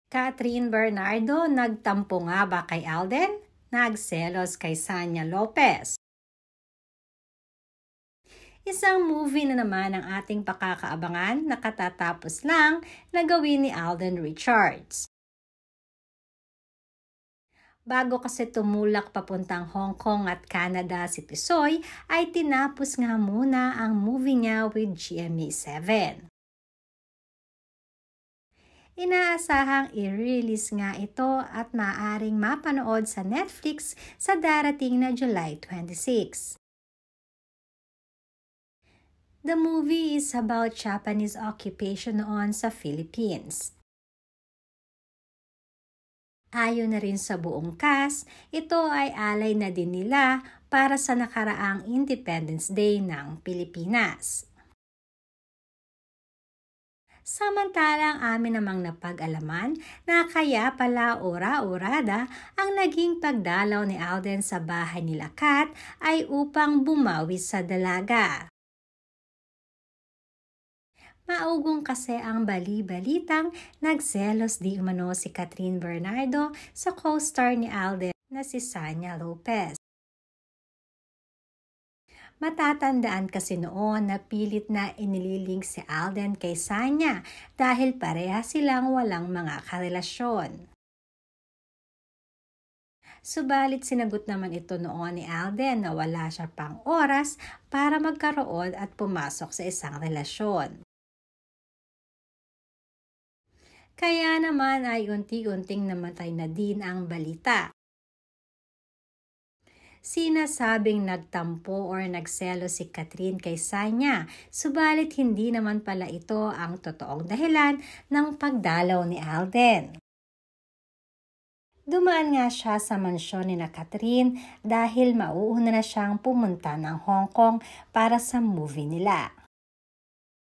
Catherine Bernardo nagtampo nga ba kay Alden? Nagselos kay Sanya Lopez. Isang movie na naman ang ating pakakaabangan na katatapos lang na gawin ni Alden Richards. Bago kasi tumulak papuntang Hong Kong at Canada si Tisoy, ay tinapos nga muna ang movie niya with GMA7. Inaasahang i-release nga ito at maaaring mapanood sa Netflix sa darating na July 26. The movie is about Japanese occupation noon sa Philippines. Ayon na rin sa buong cast, ito ay alay na din nila para sa nakaraang Independence Day ng Pilipinas. Samantalang amin namang napag-alaman na kaya pala ora-orada ang naging pagdalaw ni Alden sa bahay nila Kat ay upang bumawi sa dalaga. Maugong kasi ang bali-balitang nagselos di umano si Catherine Bernardo sa co-star ni Alden na si Sanya Lopez. Matatandaan kasi noon na pilit na inililink si Alden kay Sanya dahil pareha silang walang mga karelasyon. Subalit sinagot naman ito noon ni Alden na wala siya pang oras para magkaroon at pumasok sa isang relasyon. Kaya naman ay unti-unting namatay na din ang balita. Sinasabing nagtampo or nagselo si Catherine kay Sanya, subalit hindi naman pala ito ang totoong dahilan ng pagdalaw ni Alden. Dumaan nga siya sa mansyon ni Catherine dahil mauuna na siyang pumunta ng Hong Kong para sa movie nila.